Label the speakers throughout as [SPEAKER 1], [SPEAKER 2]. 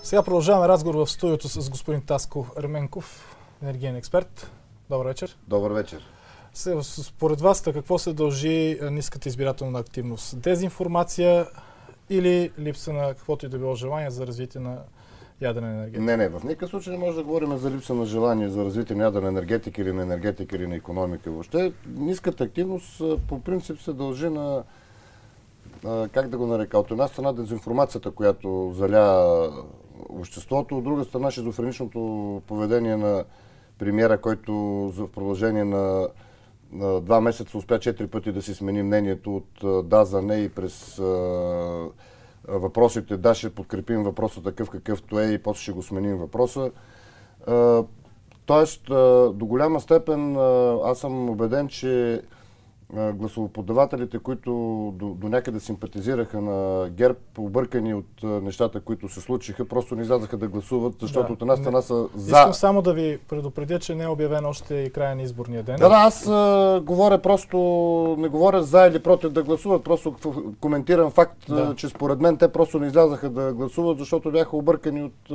[SPEAKER 1] Сега продължаваме разговор в студиото с господин Таско Ерменков, енергиен експерт. Добър вечер.
[SPEAKER 2] Добър вечер.
[SPEAKER 1] Според вас, какво се дължи ниската избирателна активност? Дезинформация или липса на каквото и да било желание за развитие на ядрена енергетика?
[SPEAKER 2] Не, в никакъв случай не може да говорим за липса на желание за развитие на ядрена енергетика или на икономика. Въобще ниската активност по принцип се дължи на, как да го нарека, от една страна дезинформацията, която заля обществото, от друга страна шизофреничното поведение на премиера, който в продължение на 2 месеца успя 4 пъти да си смени мнението от да за не и през въпросите да ще подкрепим въпроса такъв какъвто е и после ще го сменим въпроса. Тоест, до голяма степен аз съм убеден, че гласоподавателите, които до някъде симпатизираха на ГЕРБ, объркани от нещата, които се случиха, просто не излязаха да гласуват, защото от една страна са за...
[SPEAKER 1] Искам само да ви предупредя, че не е обявен още и края на изборния ден.
[SPEAKER 2] Да, аз говоря просто, не говоря за или против да гласуват, просто коментирам факт, че според мен те просто не излязаха да гласуват, защото бяха объркани от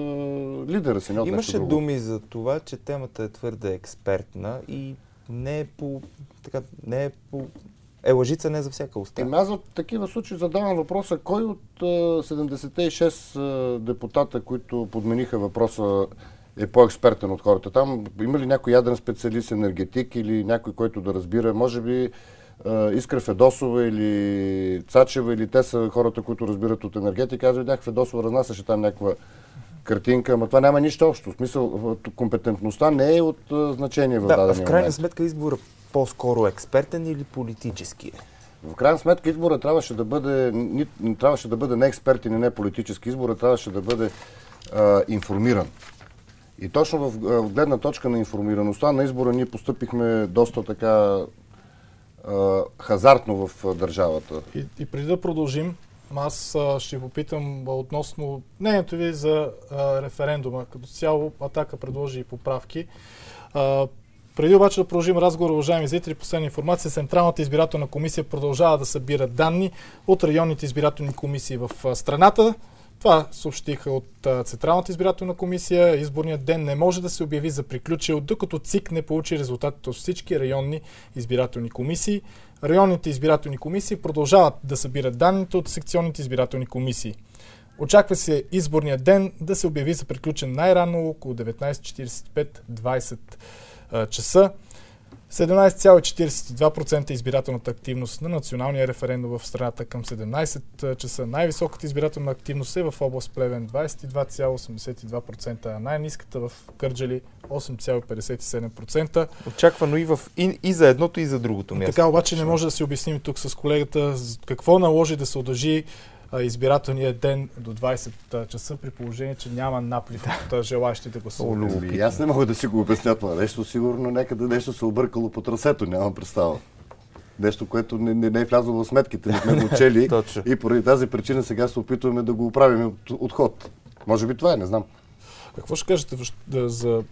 [SPEAKER 2] лидера си.
[SPEAKER 3] Имаше думи за това, че темата е твърде експертна и не е лъжица не за всяка уста.
[SPEAKER 2] Аз в такива случаи задавам въпроса, кой от 76 депутата, които подмениха въпроса, е по-експертен от хората? Там има ли някой ядрен специалист, енергетик или някой, който да разбира? Може би Искра Федосова или Цачева, или те са хората, които разбират от енергетика. Аз видях Федосова разнасяше там някаква картинка, но това няма нищо общо. В смисъл, компетентността не е от значение в дадения момент.
[SPEAKER 3] В крайна сметка избора по-скоро експертен или политически е?
[SPEAKER 2] В крайна сметка избора трябваше да бъде не експертен и не политически. Избора трябваше да бъде информиран. И точно в гледна точка на информираността на избора ние постъпихме доста така хазартно в държавата.
[SPEAKER 1] И преди да продължим, аз ще попитам относно мнението ви за референдума. Като цяло Атака предложи и поправки. Преди обаче да продължим разговор, уважаеми зрители, последна информация. Централната избирателна комисия продължава да събира данни от районните избирателни комисии в страната. Това съобщиха от Централната избирателна комисия. Изборният ден не може да се обяви за приключил, докато ЦИК не получи резултатите от всички районни избирателни комисии. Районните избирателни комисии продължават да събират данните от секционните избирателни комисии. Очаква се изборният ден да се обяви за приключен най-рано около 19:45-20 часа. 17,42% избирателната активност на националния референдум в страната към 17 часа. Най-високата избирателна активност е в област Плевен 22,82%, а най-ниската в Кърджали 8,57%.
[SPEAKER 3] Очаквано и за едното и за другото място.
[SPEAKER 1] Така обаче не може да си обясним тук с колегата какво наложи да се удължи избирателния ден до 20 часа, при положение, че няма наплив от желащи да гласуват.
[SPEAKER 2] Аз не мога да си го обясня това нещо. Сигурно някъде нещо се объркало по трасето, нямам представа. Нещо, което не е влязло в сметките, не сме го учели и поради тази причина сега се опитваме да го оправим от ход. Може би това е, не знам.
[SPEAKER 1] Какво ще кажете за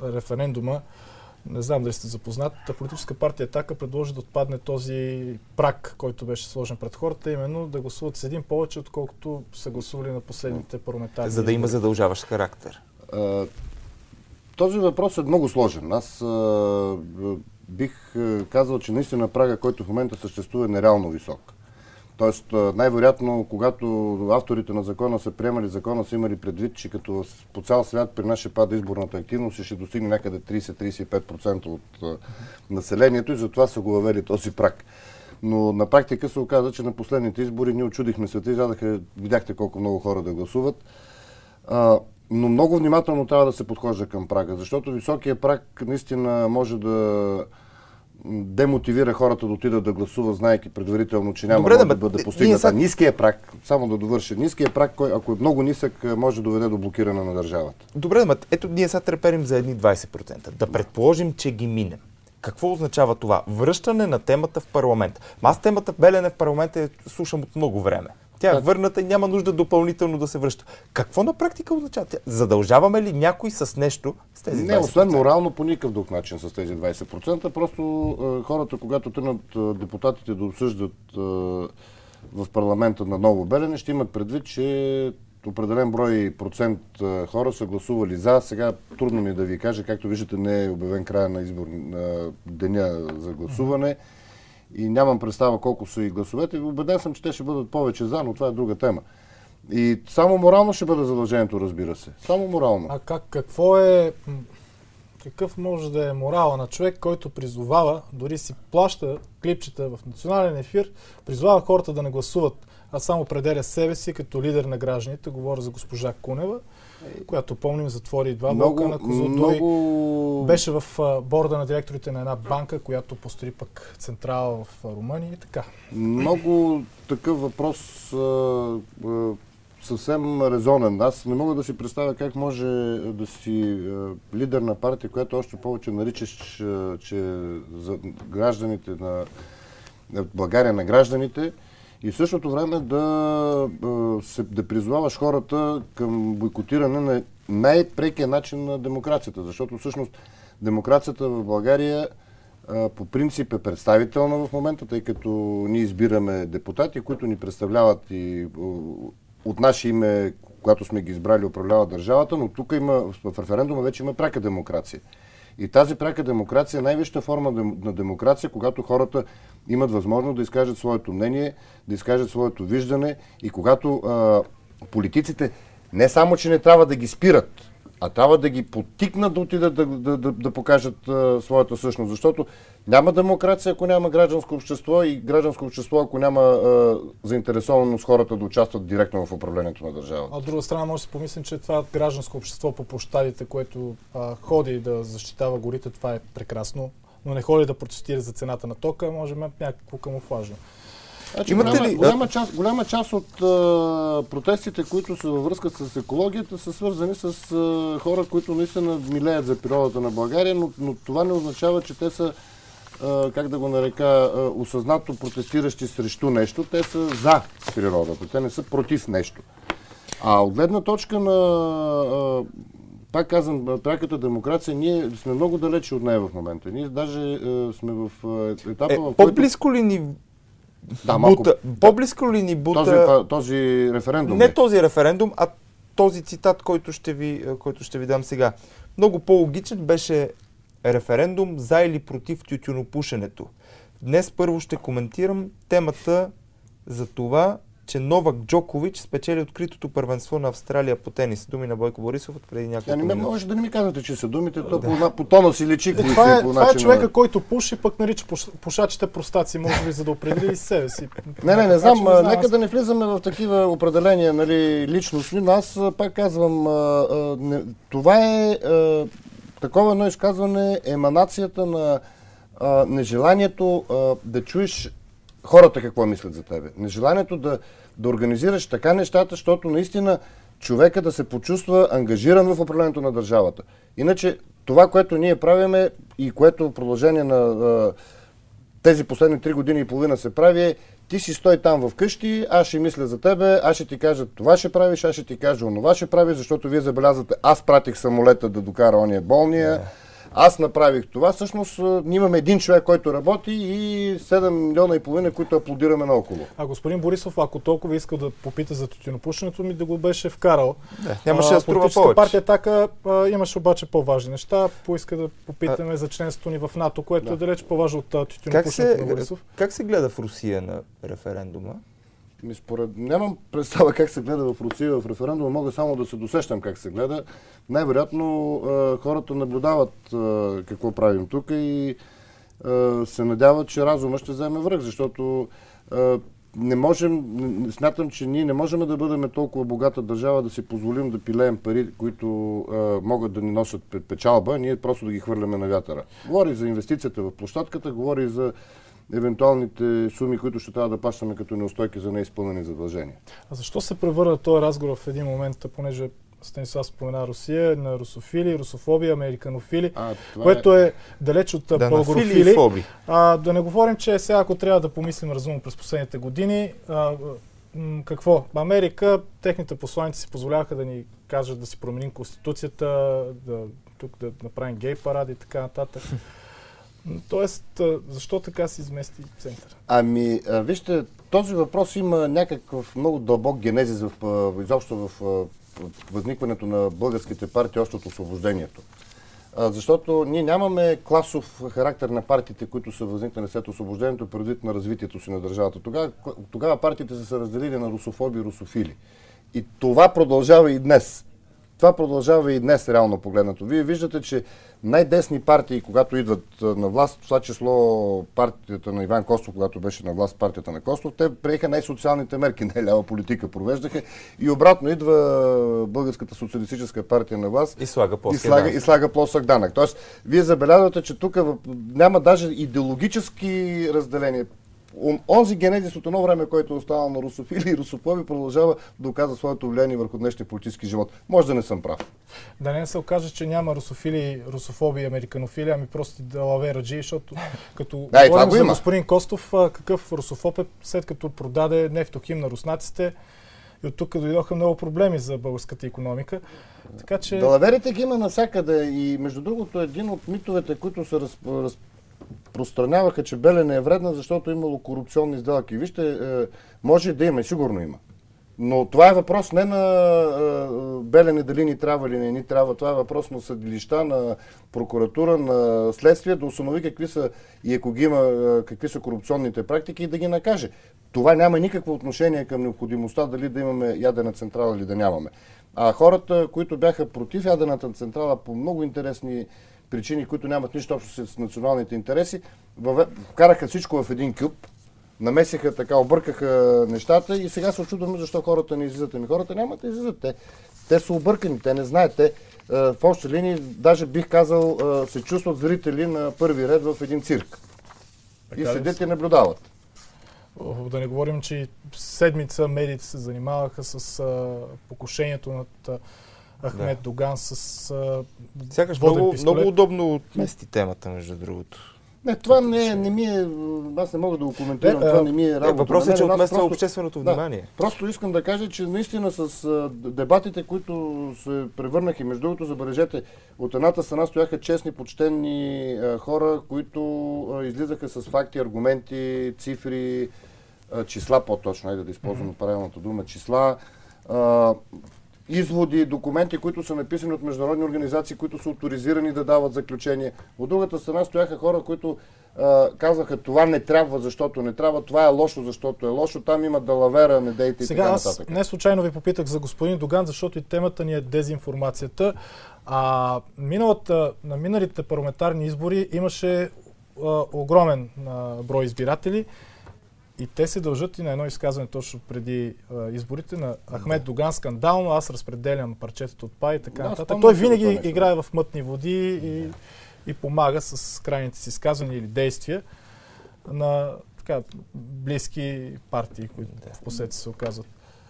[SPEAKER 1] референдума? Не знам дали сте запознат. Политическа партия Атака предложи да отпадне този праг, който беше сложен пред хората, именно да гласуват с един повече, отколкото са гласували на последните парламентарни.
[SPEAKER 3] За да има задължаващ характер.
[SPEAKER 2] Този въпрос е много сложен. Аз бих казал, че наистина прага, който в момента съществува, е нереално висок. Тоест, най-вероятно, когато авторите на закона са приемали закона, са имали предвид, че като по цял свят при нас ще пада изборната активност и ще достигне някъде 30-35% от населението и затова са го въвели този праг. Но на практика се оказа, че на последните избори ние очудихме света, видяхте колко много хора да гласуват. Но много внимателно трябва да се подхожда към прага, защото високия праг наистина може да демотивира хората да отидат да гласуват, знаейки предварително, че няма да бъде постигната. Ниският праг, само да довърша, ниският праг, ако е много нисък, може да доведе до блокиране на държавата.
[SPEAKER 3] Добре, ето ние сега треперим за едни 20%. Да предположим, че ги минем. Какво означава това? Връщане на темата в парламент. Аз темата в Белене в парламента слушам от много време. Тя е върната и няма нужда допълнително да се връща. Какво на практика означава? Задължаваме ли някой с нещо с тези 20%?
[SPEAKER 2] Не, освен морално по никакъв друг начин с тези 20%. Просто хората, когато тръгнат депутатите да обсъждат в парламента на Ново Белене, ще имат предвид, че определен брой процент хора са гласували за. Сега трудно ми е да ви кажа, както виждате, не е обявен края на избор на деня за гласуване и нямам представа колко са и гласовете. Убеден съм, че те ще бъдат повече за, но това е друга тема. И само морално ще бъде задължението, разбира се. Само морално.
[SPEAKER 1] А какъв може да е морала на човек, който призовава, дори си плаща клипчета в национален ефир, призовава хората да не гласуват, а само определя себе си като лидер на гражданите. Говоря за госпожа Кунева, която, помним, затвори 2 блока на Козлодуй. Беше в борда на директорите на една банка, която построи пък централа в Румъния и така.
[SPEAKER 2] Много такъв въпрос съвсем резонен. Аз не мога да си представя как може да си лидер на партия, която още повече наричаш, че за гражданите на България, на гражданите, и в същото време да призоваваш хората към бойкотиране на най-прекия начин на демокрацията. Защото всъщност демокрацията в България по принцип е представителна в момента, тъй като ние избираме депутати, които ни представляват и от наше име, когато сме ги избрали, управлява държавата, но тук в референдума вече има пряка демокрация. И тази пряка демокрация е най-висшата форма на демокрация, когато хората имат възможност да изкажат своето мнение, да изкажат своето виждане и когато политиците не само, че не трябва да ги спират, а трябва да ги подтикнат да отидат да покажат своята същност. Защото няма демокрация, ако няма гражданско общество и гражданско общество, ако няма заинтересованост хората да участват директно в управлението на държавата.
[SPEAKER 1] А от друга страна може да си помислим, че това гражданско общество по площадите, което ходи да защитава горите, това е прекрасно, но не ходи да протестира за цената на тока, може би някакво камуфлажно.
[SPEAKER 2] Значи, голяма част от протестите, които са във връзка с екологията, са свързани с хора, които наистина милеят за природата на България, но това не означава, че те са, как да го нарека, осъзнато протестиращи срещу нещо. Те са за природата, те не са против нещо. А от гледна точка на, пак казвам, пряката демокрация, ние сме много далече от нея в момента. Ние даже сме в етапа, в който...
[SPEAKER 3] По-близко ли ни по-близко ли ни бута...
[SPEAKER 2] Този референдум?
[SPEAKER 3] Не този референдум, а този цитат, който ще ви дам сега. Много по-логичен беше референдум за или против тютюнопушенето. Днес първо ще коментирам темата за това, че Новак Джокович спечели откритото първенство на Австралия по тенис. Думи на Бойко Борисов от преди няколко минути.
[SPEAKER 2] Може да не ми казвате, че са думите, по тона си личи.
[SPEAKER 1] Това е човека, който пуши, пък нарича пушачите простаци, може би, за да определи и себе си.
[SPEAKER 2] Не знам, нека да не влизаме в такива определения, нали, личностни, но аз пак казвам, това е такова едно изказване, еманацията на нежеланието да чуеш хората какво мислят за тебе. Нежеланието да организираш така нещата, защото наистина човека да се почувства ангажиран в управлението на държавата. Иначе това, което ние правиме и което в продължение на тези последни 3 години и половина се прави е: ти си стой там вкъщи, аз ще мисля за тебе, аз ще ти кажа това ще правиш, аз ще ти кажа онова ще правиш, защото вие забелязвате, аз пратих самолета да докара ония болния. Аз направих това. Всъщност ние имаме един човек, който работи и 7,5 милиона, които аплодираме наоколо.
[SPEAKER 1] А господин Борисов, ако толкова иска да попита за тютюнопушенето, ми да го беше вкарал.
[SPEAKER 3] Нямаше да струва повече.
[SPEAKER 1] Партия Атака имаше обаче по-важни неща. Поиска да попитаме за членството ни в НАТО, което е далеч по-важно от тютюнопушенето на Борисов.
[SPEAKER 3] Как се гледа в Русия на референдума?
[SPEAKER 2] Нямам представа как се гледа в Русия в референдума, мога само да се досещам как се гледа. Най-вероятно хората наблюдават какво правим тук и се надяват, че разума ще вземе връх, защото смятам, че ние не можем да бъдем толкова богата държава да си позволим да пилеем пари, които могат да ни носят печалба, ние просто да ги хвърляме на вятъра. Говори за инвестицията в площадката, говори за евентуалните суми, които ще трябва да плащаме като неустойки за неизпълнени задължения.
[SPEAKER 1] А защо се превърна този разговор в един момент, понеже Станислав спомена Русия, на русофили, русофобия, американофили, което е далеч от българофили. Да не говорим, че сега, ако трябва да помислим разумно през последните години, какво? Америка, техните посланици си позволяваха да ни кажат да си променим конституцията, тук да направим гей паради и така нататък. Тоест, защо така се измести център?
[SPEAKER 2] Ами, вижте, този въпрос има някакъв много дълбок генезис изобщо в възникването на българските партии още от освобождението. Защото ние нямаме класов характер на партиите, които са възникнали след освобождението, предвид на развитието си на държавата. Тогава партиите са се разделили на русофоби и русофили. И това продължава и днес. Това продължава и днес, реално погледнато. Вие виждате, че най-десни партии, когато идват на власт, в това число партията на Иван Костов, когато беше на власт партията на Костов, те приеха най-социалните мерки, най-лява политика провеждаха и обратно идва Българската социалистическа партия на власт
[SPEAKER 3] и слага
[SPEAKER 2] плосък данък. Тоест, вие забелязвате, че тук няма даже идеологически разделения. Онзи генезис от едно време, който е останал на русофили и русофоби, продължава да оказва своето влияние върху днешния политически живот. Може да не съм прав.
[SPEAKER 1] Да не се окаже, че няма русофили, русофоби и американофили, ами просто далаве-раджи, защото като говорим за господин Костов, какъв русофоб е, след като продаде Нефтохим на руснаците, и от тук дойдоха много проблеми за българската икономика. Така че...
[SPEAKER 2] Далаверите ги има навсякъде и между другото един от митовете, които се разпространяваха, че Белене е вредна, защото имало корупционни сделки. Вижте, може да има, сигурно има. Но това е въпрос не на Белене дали ни трябва или не ни трябва. Това е въпрос на съдилища, на прокуратура, на следствие да установи какви са и ако ги има, какви са корупционните практики и да ги накаже. Това няма никакво отношение към необходимостта дали да имаме ядрена централа или да нямаме. А хората, които бяха против ядрената централа по много интересни причини, които нямат нищо общо с националните интереси, вкараха всичко в един кюб, намесиха така, объркаха нещата и сега се очудваме защо хората не излизат. Ами хората няма да излизат. Те са объркани, те не знаят. Те в общи линии, даже бих казал, се чувстват зрители на първи ред в един цирк. Така и седят и наблюдават.
[SPEAKER 1] Да не говорим, че седмица медиите се занимаваха с покушението над Ахмед Доган с
[SPEAKER 3] сякаш много удобно отмести темата, между другото.
[SPEAKER 2] Не, това не ми е... Аз не мога да го коментирам, това не ми е работа.
[SPEAKER 3] Въпросът е, че отмества общественото внимание.
[SPEAKER 2] Да, просто искам да кажа, че наистина с дебатите, които се превърнаха, между другото, забележете, от едната страна стояха честни, почтенни хора, които излизаха с факти, аргументи, цифри, числа по-точно, да използвам правилната дума, числа, изводи, документи, които са написани от международни организации, които са оторизирани да дават заключение. От другата страна стояха хора, които казаха това не трябва, защото не трябва, това е лошо, защото е лошо, там има далавера, не дейте и
[SPEAKER 1] сега
[SPEAKER 2] така нататък.
[SPEAKER 1] Аз не случайно ви попитах за господин Доган, защото и темата ни е дезинформацията. На миналите парламентарни избори имаше огромен брой избиратели, и те се дължат и на едно изказване точно преди изборите на Ахмед Доган скандално, аз разпределям парчетата от пай и така нататък. Той винаги играе в мътни води и помага с крайните си изказвания или действия на така, близки партии, които в последствие се оказват.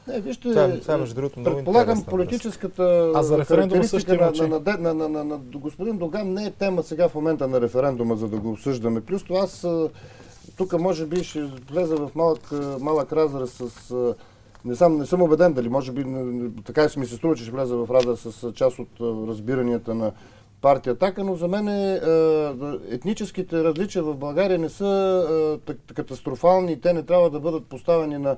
[SPEAKER 2] Не, вижте, предполагам политическата характеристика на господин Доган не е тема сега в момента на референдума, за да го обсъждаме. Плюс това аз тук може би ще влеза в малък разрез с... Не съм убеден дали, може би така ми се струва, че ще влеза в разрез с част от разбиранията на партия Атака, но за мен етническите различия в България не са катастрофални и те не трябва да бъдат поставени на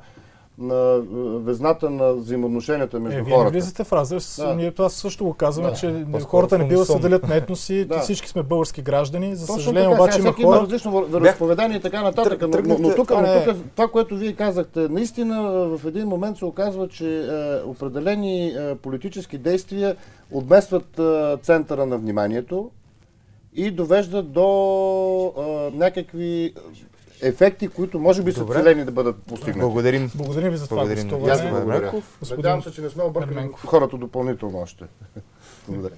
[SPEAKER 2] везната на взаимоотношенията между хората.
[SPEAKER 1] Вие не влизате в разрез. Ние това също го казваме, че хората не бива да се делят на етноси. Всички сме български граждани. За съжаление обаче има хора...
[SPEAKER 2] различно вероизповедание и така нататък. Но тук това, което вие казахте, наистина в един момент се оказва, че определени политически действия отместват центъра на вниманието и довеждат до някакви ефекти, които може би са целени да бъдат постигнати.
[SPEAKER 3] Благодарим.
[SPEAKER 1] Благодарим ви за това.
[SPEAKER 2] Надявам се, че не сме объркали хората допълнително още. Благодаря.